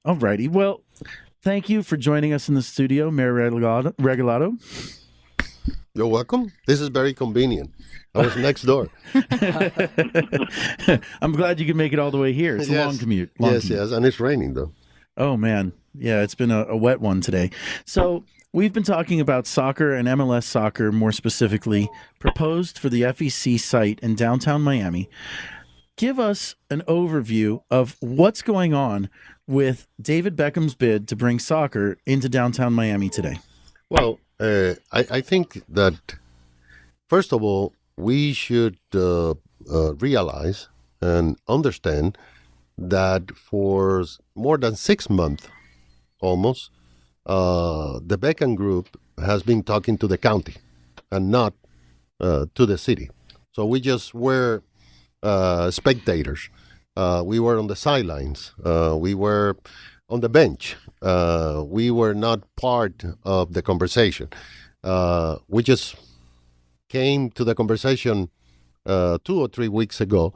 All righty. Well, thank you for joining us in the studio, Mayor Regalado. You're welcome. This is very convenient. I was next door. I'm glad you could make it all the way here. It's a long commute. Yes, and it's raining though. Oh, man. Yeah, it's been a wet one today. So we've been talking about soccer and MLS soccer, more specifically, proposed for the FEC site in downtown Miami. Give us an overview of what's going on with David Beckham's bid to bring soccer into downtown Miami today. Well, I think that, first of all, we should realize and understand that for more than 6 months, almost, the Beckham Group has been talking to the county and not to the city. So we just were spectators. We were on the sidelines. We were on the bench. We were not part of the conversation. We just came to the conversation 2 or 3 weeks ago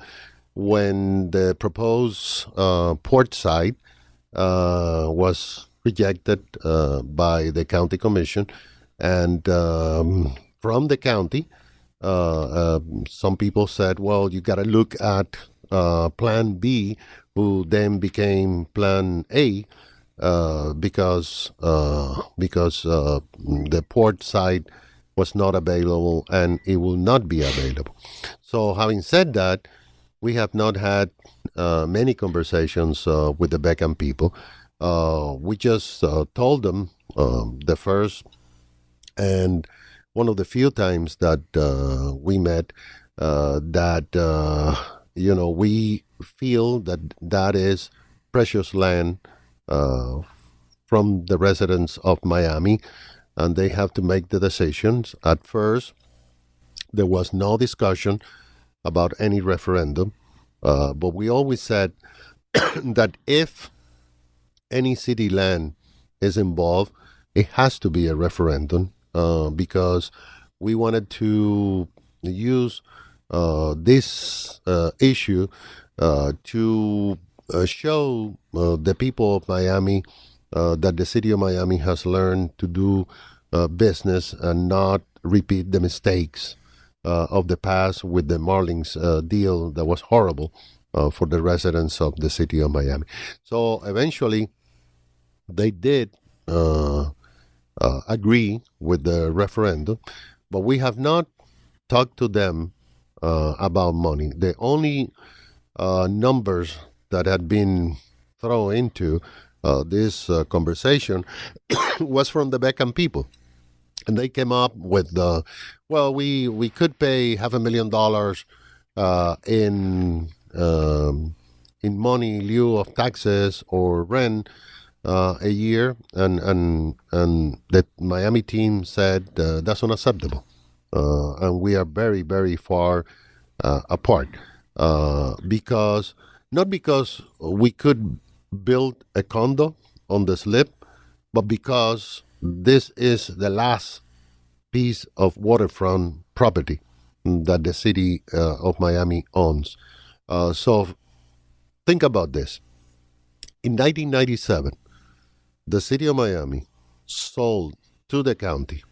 when the proposed port site was rejected by the county commission. And from the county, some people said, well, you got to look at Plan B, who then became Plan A, because the port site was not available and it will not be available. So having said that, we have not had many conversations with the Beckham people. We just told them the first and one of the few times that we met that we feel that is precious land from the residents of Miami, and they have to make the decisions. At first, there was no discussion about any referendum, but we always said that if any city land is involved, it has to be a referendum, because we wanted to use this issue to show the people of Miami that the city of Miami has learned to do business and not repeat the mistakes of the past with the Marlins deal that was horrible for the residents of the city of Miami. So eventually, they did agree with the referendum, but we have not talked to them about money. The only numbers that had been thrown into this conversation was from the Beckham people. And they came up with, we could pay $500,000 in money in lieu of taxes or rent a year, and the Miami team said that's unacceptable, and we are very, very far apart, because not because we could build a condo on the slip, but because this is the last piece of waterfront property that the city of Miami owns. So think about this. In 1997, the city of Miami sold to the county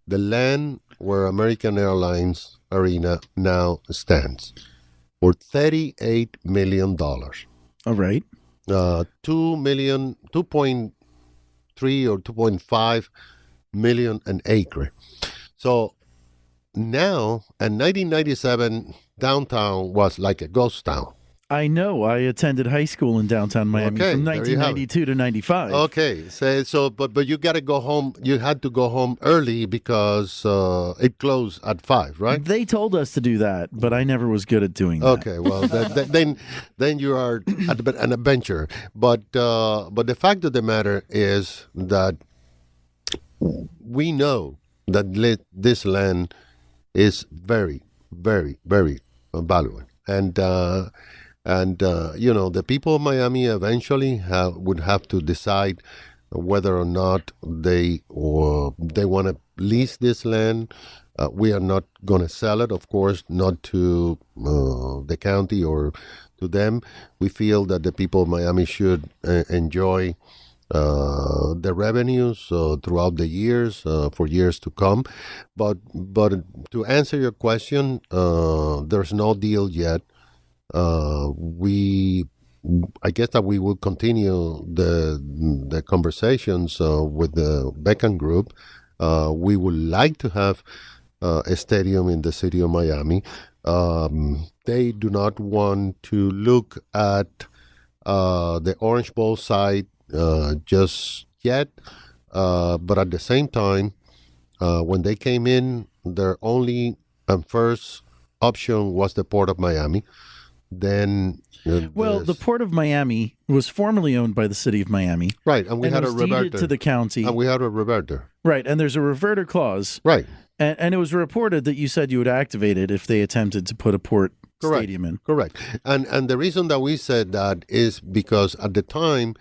the land where American Airlines Arena now stands for $38 million. All right. 2.3 or 2.5 million an acre. So now, in 1997, downtown was like a ghost town. I know. I attended high school in downtown Miami from 1992 to 95. Okay, but you got to go home. You had to go home early because it closed at 5, right? They told us to do that, but I never was good at doing that. Okay, well then you are an adventurer. But the fact of the matter is that we know that this land is very, very, very valuable, and the people of Miami eventually would have to decide whether or not they want to lease this land. We are not going to sell it, of course, not to the county or to them. We feel that the people of Miami should enjoy the revenues throughout the years for years to come. But to answer your question, there's no deal yet. I guess that we will continue the conversations with the Beckham Group. We would like to have a stadium in the city of Miami. They do not want to look at the Orange Bowl site just yet, but at the same time, when they came in, their only and first option was the Port of Miami. Then, the Port of Miami was formerly owned by the city of Miami, right? And we had a reverter to the county, and we had a reverter, right? And there's a reverter clause, right? And it was reported that you said you would activate it if they attempted to put a port stadium in. Correct. And the reason that we said that is because at the time,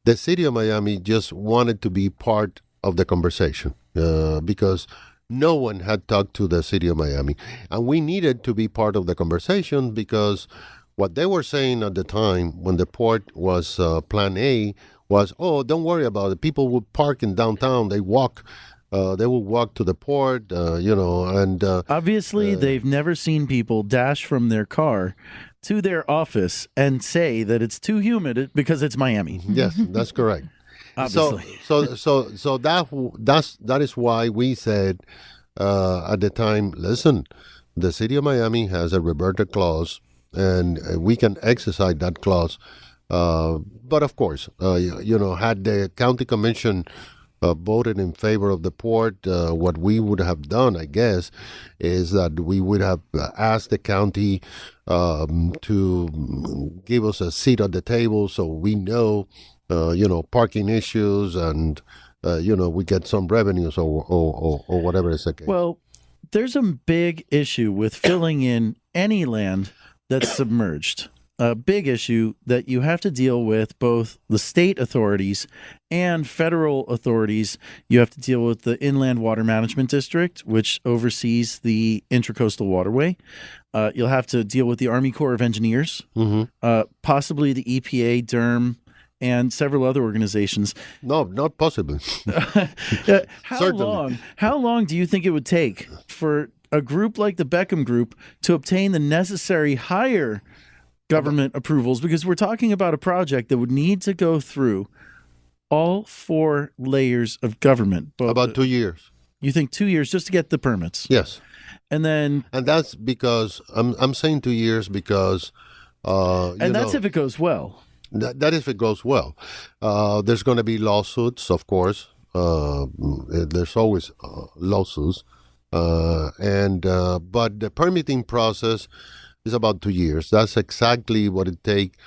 the city of Miami just wanted to be part of the conversation because no one had talked to the city of Miami. And we needed to be part of the conversation because what they were saying at the time when the port was plan A was, oh, don't worry about it. People would park in downtown. They will walk to the port, and... Obviously, they've never seen people dash from their car to their office and say that it's too humid because it's Miami. Yes, that's correct. Obviously. So that is why we said at the time, listen, the city of Miami has a reverter clause, and we can exercise that clause. But of course, had the county commission voted in favor of the port, what we would have done, I guess, is that we would have asked the county to give us a seat at the table so we know, parking issues and, we get some revenues or whatever is the case. Well, there's a big issue with filling in any land that's submerged. A big issue that you have to deal with both the state authorities and federal authorities. You have to deal with the Inland Water Management District, which oversees the Intracoastal Waterway. You'll have to deal with the Army Corps of Engineers, possibly the EPA, DERM, and several other organizations. No, not possible. How long do you think it would take for a group like the Beckham Group to obtain the necessary higher government approvals? Because we're talking about a project that would need to go through all 4 layers of government. About 2 years. You think 2 years just to get the permits? Yes. And that's because I'm saying 2 years because that's if it goes well. That if it goes well. There's going to be lawsuits, of course. There's always lawsuits, but the permitting process is about 2 years. That's exactly what it takes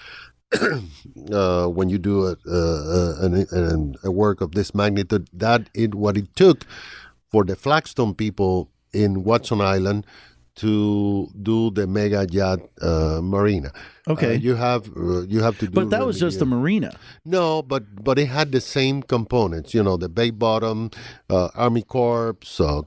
when you do a work of this magnitude. What it took for the Flagstone people in Watson Island to do the mega yacht marina. Okay, you have to do. But that was just a marina. No, but it had the same components. The Bay Bottom, Army Corps,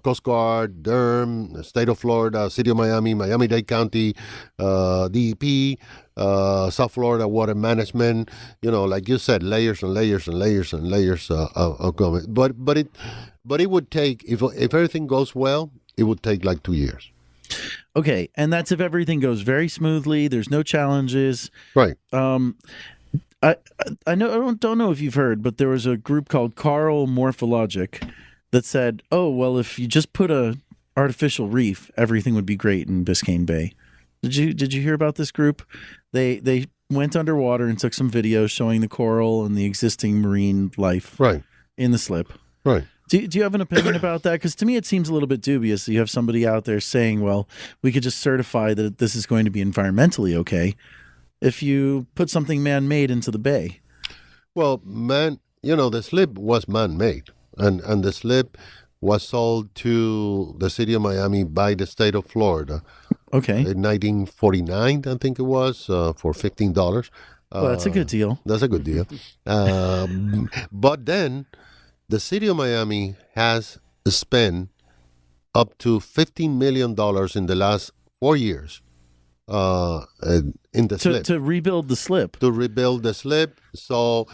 Coast Guard, DERM, State of Florida, City of Miami, Miami-Dade County, DEP, South Florida Water Management. Like you said, layers and layers and layers and layers of government. But it would take, if everything goes well, it would take like 2 years. Okay, and that's if everything goes very smoothly. There's no challenges. Right. I don't know if you've heard, but there was a group called Carl Morphologic that said, "Oh, well, if you just put a artificial reef, everything would be great in Biscayne Bay." Did you hear about this group? They went underwater and took some videos showing the coral and the existing marine life in the slip. Right. Do you have an opinion about that? Because to me, it seems a little bit dubious that you have somebody out there saying, well, we could just certify that this is going to be environmentally okay if you put something man-made into the bay. Well, the slip was man-made, and the slip was sold to the city of Miami by the state of Florida. Okay. In 1949, I think it was, for $15. Well, that's a good deal. That's a good deal. But then the city of Miami has spent up to $15 million in the last 4 years in the slip. To rebuild the slip. To rebuild the slip. So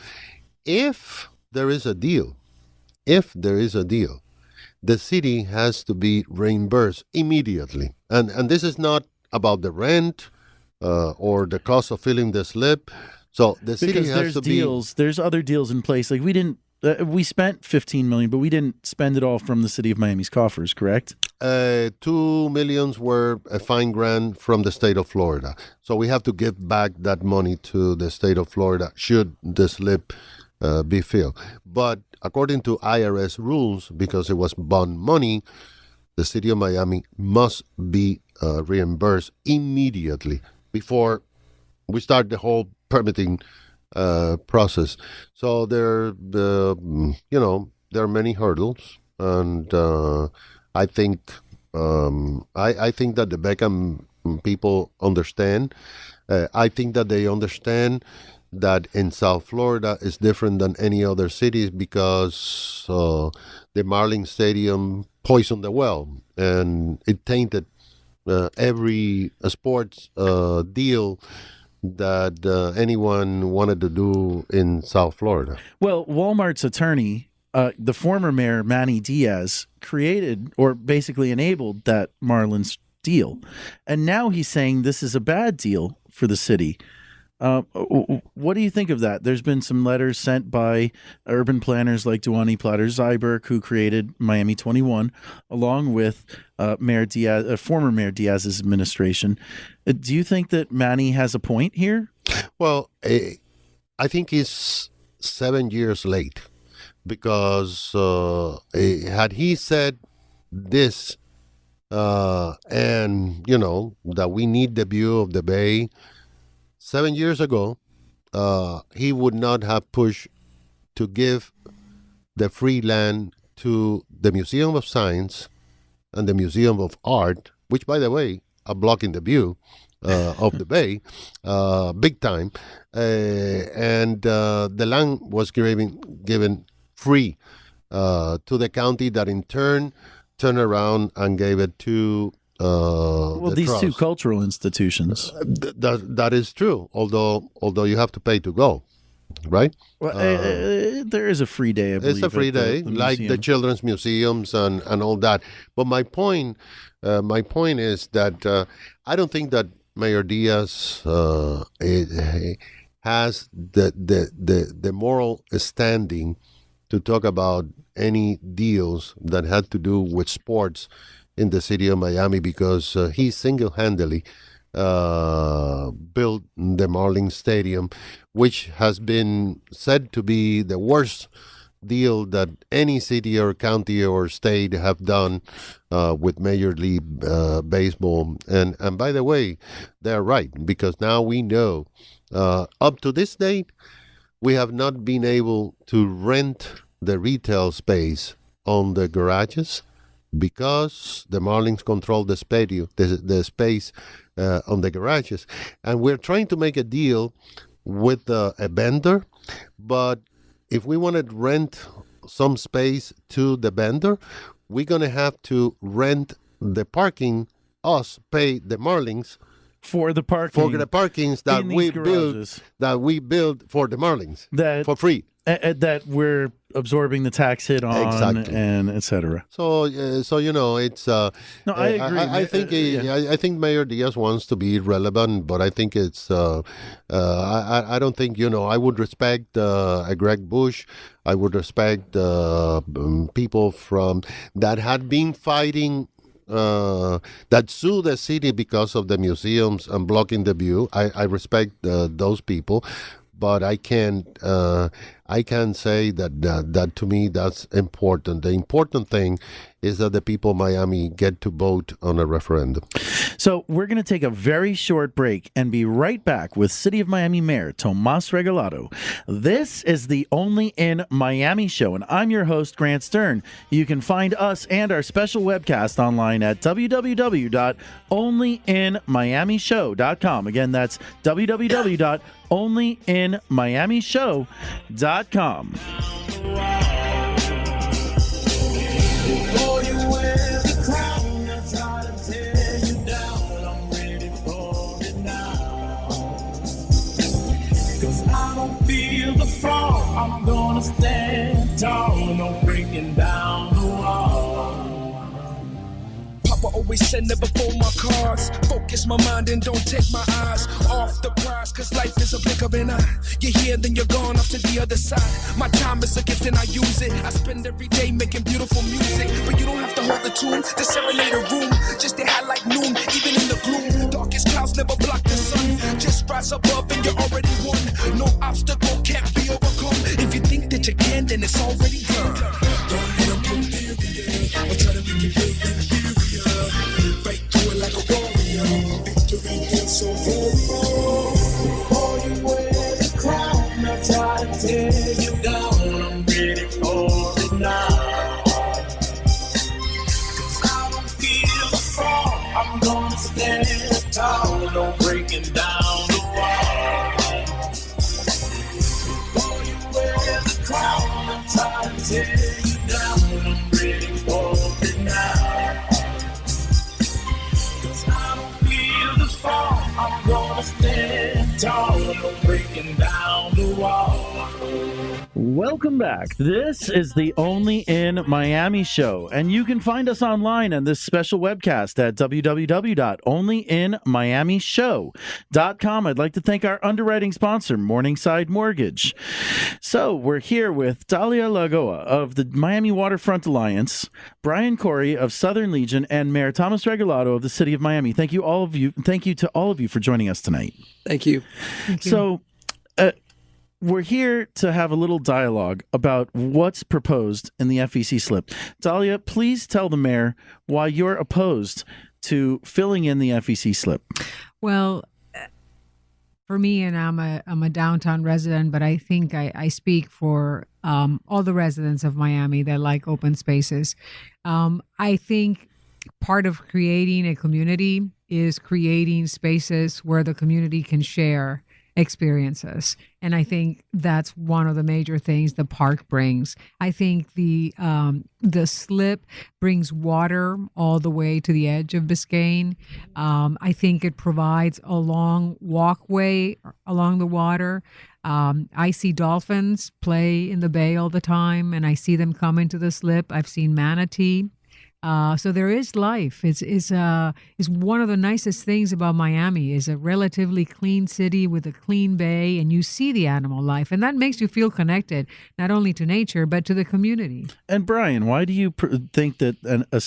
if there is a deal, the city has to be reimbursed immediately. And this is not about the rent or the cost of filling the slip. So the city Because has to there's other deals in place. Like we spent $15 million, but we didn't spend it all from the city of Miami's coffers, correct? $2 million were a fine grant from the state of Florida. So we have to give back that money to the state of Florida should the slip be filled. But according to IRS rules, because it was bond money, the city of Miami must be reimbursed immediately before we start the whole permitting process. So there are many hurdles, and I think that the Beckham people understand. I think that they understand that in South Florida is different than any other cities because the Marlins Stadium poisoned the well, and it tainted every sports deal that anyone wanted to do in South Florida. Well, Walmart's attorney, the former mayor, Manny Diaz, created or basically enabled that Marlins deal. And now he's saying this is a bad deal for the city. What do you think of that? There's been some letters sent by urban planners like Duane Platter-Zyberk, who created Miami 21, along with former Mayor Diaz's administration. Do you think that Manny has a point here? Well, I think he's 7 years late because had he said this, and that we need the view of the bay 7 years ago, he would not have pushed to give the free land to the Museum of Science and the Museum of Art, which, by the way, are blocking the view of the bay big time. And the land was given free to the county that in turn turned around and gave it to these trust. two cultural institutions. That is true, although you have to pay to go, right? Well, there is a free day, I believe. It's a free day, like the children's museums and all that. But my point is that I don't think that Mayor Diaz has the moral standing to talk about any deals that had to do with sports in the city of Miami, because he single-handedly built the Marlins Stadium, which has been said to be the worst deal that any city or county or state have done with Major League Baseball. And by the way, they're right, because now we know up to this date, we have not been able to rent the retail space on the garages because the Marlins control the space on the garages. And we're trying to make a deal with a vendor, but if we want to rent some space to the vendor, we're going to have to rent the parking, pay the Marlins for the parkings that we build for the Marlins for free. That we're absorbing the tax hit on, exactly. And etc. So it's. No, I agree. I think Mayor Diaz wants to be relevant, but I think it's. I don't think I would respect Greg Bush. I would respect people from that had been fighting. That sue the city because of the museums and blocking the view. I respect those people, but I can't say that to me that's important. The important thing is that the people of Miami get to vote on a referendum. So we're going to take a very short break and be right back with City of Miami Mayor Tomas Regalado. This is the Only in Miami show, and I'm your host, Grant Stern. You can find us and our special webcast online at www.onlyinmiamishow.com. Again, that's www.onlyinmiamishow.com. always said never fold my cards. Focus my mind and don't take my eyes off the prize, cause life is a blink of an eye. You're here, then you're gone off to the other side. My time is a gift and I use it. I spend every day making beautiful music, but you don't have to hold the tune to serenade a room. Just stay high like noon, even in the gloom. Darkest clouds never block the sun. Just rise above and you're already won. No obstacle can't be overcome. If you think that you can, then it's already done. Don't let them confuse you. I'll try to make you feel inferior. Fight through it like a warrior. Victory feels so glorious. Before you wear the crown, I try to tear you down. I'm ready for it now. Cause I don't feel the fall. I'm gonna stand tall. No breaking down the wall. Before you wear the crown, I'm trying to tear you down. I'm ready for it now. Cause I don't feel the fall. I'm gonna stand tall. No breaking down the wall. Welcome back. This is the Only in Miami show, and you can find us online on this special webcast at www.onlyinmiamishow.com. I'd like to thank our underwriting sponsor, Morningside Mortgage. So we're here with Dalia Lagoa of the Miami Waterfront Alliance, Brian Corey of Southern Legion, and Mayor Tomas Regalado of the City of Miami. Thank you to all of you for joining us tonight. Thank you. So, we're here to have a little dialogue about what's proposed in the FEC slip. Dalia, please tell the mayor why you're opposed to filling in the FEC slip. Well, for me, and I'm a downtown resident, but I think I speak for all the residents of Miami that like open spaces. I think part of creating a community is creating spaces where the community can share experiences. And I think that's one of the major things the park brings. I think the slip brings water all the way to the edge of Biscayne. I think it provides a long walkway along the water. I see dolphins play in the bay all the time, and I see them come into the slip. I've seen manatee. So there is life. It's one of the nicest things about Miami is a relatively clean city with a clean bay, and you see the animal life, and that makes you feel connected not only to nature but to the community. And Brian, why do you think that a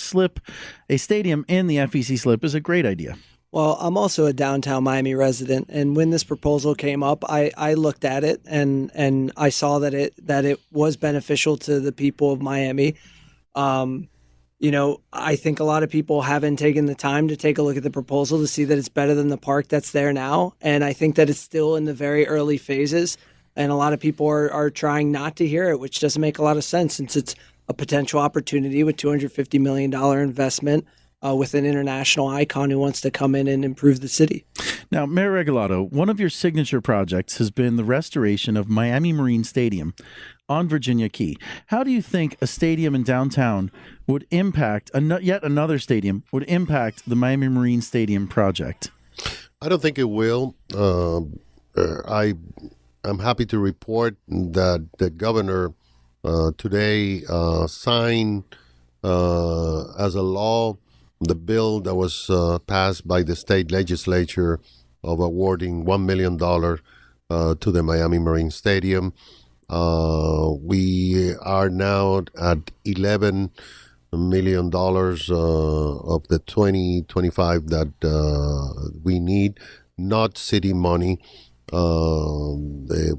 stadium in the FEC slip is a great idea? Well, I'm also a downtown Miami resident, and when this proposal came up, I looked at it and I saw that it was beneficial to the people of Miami. I think a lot of people haven't taken the time to take a look at the proposal to see that it's better than the park that's there now. And I think that it's still in the very early phases. And a lot of people are trying not to hear it, which doesn't make a lot of sense since it's a potential opportunity with $250 million investment with an international icon who wants to come in and improve the city. Now, Mayor Regalado, one of your signature projects has been the restoration of Miami Marine Stadium on Virginia Key. How do you think a stadium in downtown would impact, yet another stadium, would impact the Miami Marine Stadium project? I don't think it will. I'm happy to report that the governor today signed as a law the bill that was passed by the state legislature of awarding $1 million to the Miami Marine Stadium. We are now at $11 million of the 2025 that we need, not city money.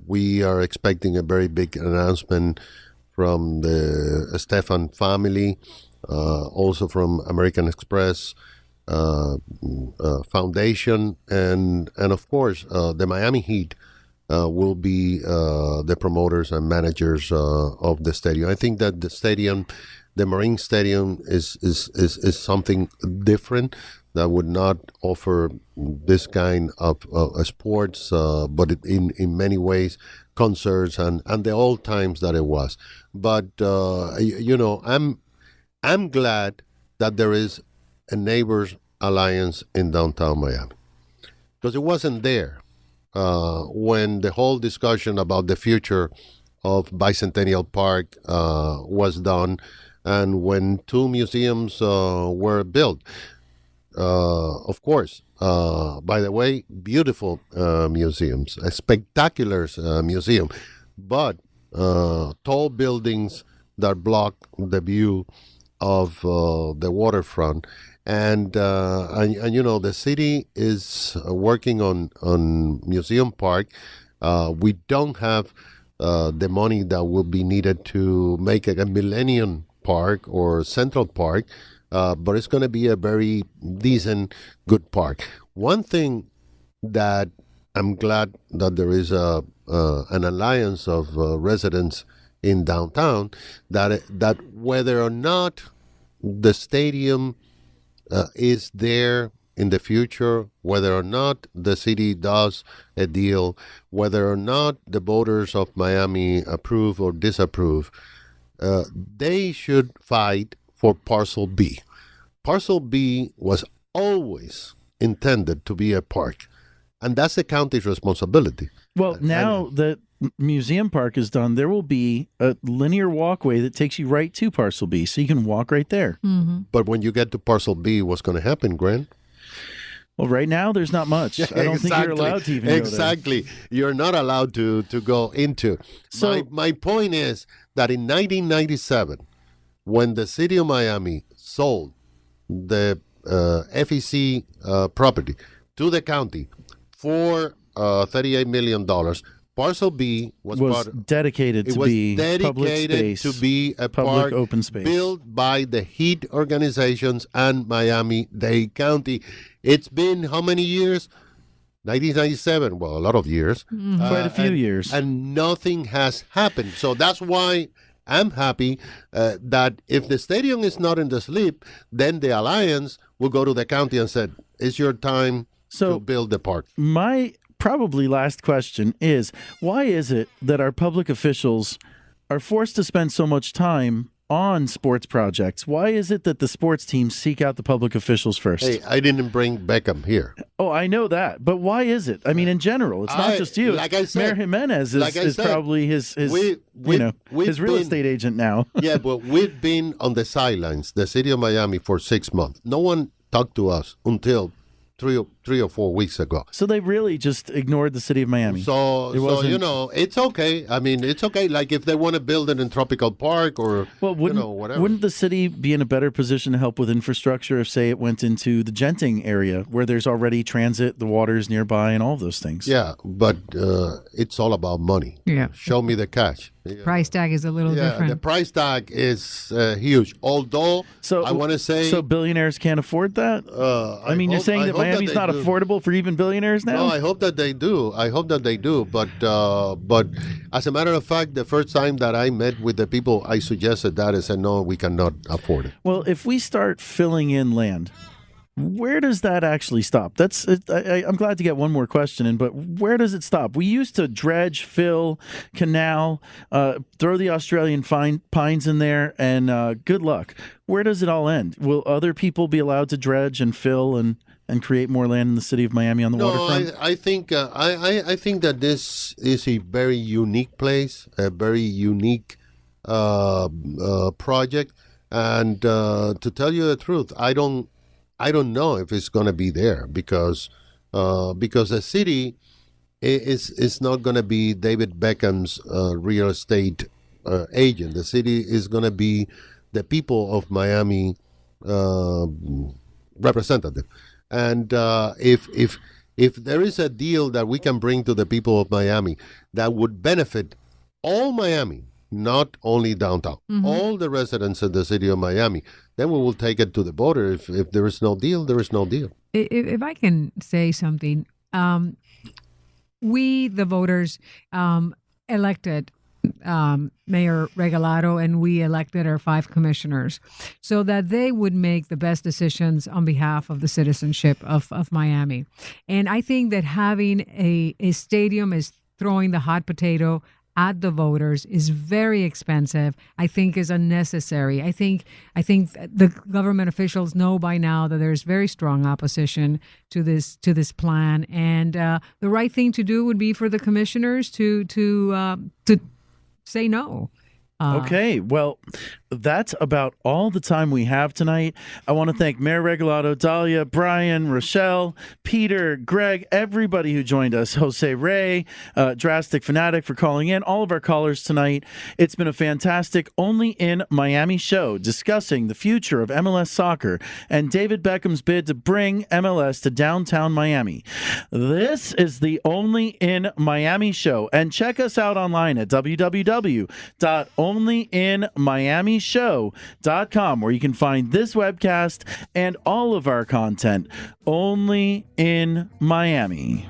We are expecting a very big announcement from the Stefan family, also from American Express Foundation, and of course the Miami Heat will be the promoters and managers of the stadium. I think that the Marine Stadium is something different that would not offer this kind of sports, but in many ways concerts and the old times that it was. But I'm glad that there is a neighbors alliance in downtown Miami, because it wasn't there when the whole discussion about the future of Bicentennial Park was done, and when two museums were built. of course, by the way, beautiful museums, a spectacular museum, but tall buildings that block the view of the waterfront. And the city is working on Museum Park. We don't have the money that will be needed to make a Millennium Park or Central Park, but it's going to be a very decent, good park. One thing that I'm glad that there is an alliance of residents in downtown that whether or not the stadium is there in the future, whether or not the city does a deal, whether or not the voters of Miami approve or disapprove, they should fight for Parcel B. Parcel B was always intended to be a park, and that's the county's responsibility. Well, now that Museum Park is done, there will be a linear walkway that takes you right to Parcel B, so you can walk right there. Mm-hmm. But when you get to Parcel B, what's going to happen, Grant? Well, right now there's not much. I don't think you're allowed to even go there. Exactly. You're not allowed to go into. So my point is that in 1997, when the city of Miami sold the FEC property to the county for $38 million, Parcel B was dedicated to be public space, to be a public park open space built by the HEAT organizations and Miami-Dade County. It's been how many years? 1997. Well, a lot of years. Quite a few years. And nothing has happened. So that's why I'm happy that if the stadium is not in the sleep, then the Alliance will go to the county and say, it's your time to build the park. My probably last question is, why is it that our public officials are forced to spend so much time on sports projects? Why is it that the sports teams seek out the public officials first? Hey, I didn't bring Beckham here. Oh, I know that. But why is it? I mean, in general, it's not just you. Like I said, Mayor Jimenez is probably his real estate agent now. Yeah, but we've been on the sidelines, the city of Miami, for 6 months. No one talked to us until three or 4 weeks ago. So they really just ignored the city of Miami. So it's okay. I mean, it's okay. Like if they want to build it in Tropical Park or whatever. Wouldn't the city be in a better position to help with infrastructure if, say, it went into the Genting area where there's already transit, the water's nearby, and all of those things? Yeah, but it's all about money. Yeah. Show me the cash. Price tag is a little different. The price tag is huge. Although, I want to say... So billionaires can't afford that? You're saying that Miami's not affordable for even billionaires now? No, I hope that they do. But as a matter of fact, the first time that I met with the people, I suggested that and said, no, we cannot afford it. Well, if we start filling in land, where does that actually stop? I'm glad to get one more question in, but where does it stop? We used to dredge, fill, canal, throw the Australian pines in there, and good luck. Where does it all end? Will other people be allowed to dredge and fill and create more land in the city of Miami on the waterfront? I think that this is a very unique place, a very unique project, and to tell you the truth, I don't know if it's going to be there because the city is not going to be David Beckham's real estate agent. The city is going to be the people of Miami representative. And if there is a deal that we can bring to the people of Miami that would benefit all Miami, not only downtown, all the residents of the city of Miami, then we will take it to the border. If there is no deal, there is no deal. If I can say something, we, the voters, elected Mayor Regalado, and we elected our 5 commissioners so that they would make the best decisions on behalf of the citizenship of Miami. And I think that having a stadium is throwing the hot potato at the voters is very expensive. I think is unnecessary. I think the government officials know by now that there's very strong opposition to this plan, and the right thing to do would be for the commissioners to say no. Okay, well, that's about all the time we have tonight. I want to thank Mayor Regalado, Dalia, Brian, Rochelle, Peter, Greg, everybody who joined us, Jose Ray, Drastic Fanatic for calling in, all of our callers tonight. It's been a fantastic Only in Miami show discussing the future of MLS soccer and David Beckham's bid to bring MLS to downtown Miami. This is the Only in Miami show, and check us out online at www.onlyinmiamishow.com, where you can find this webcast and all of our content only in Miami.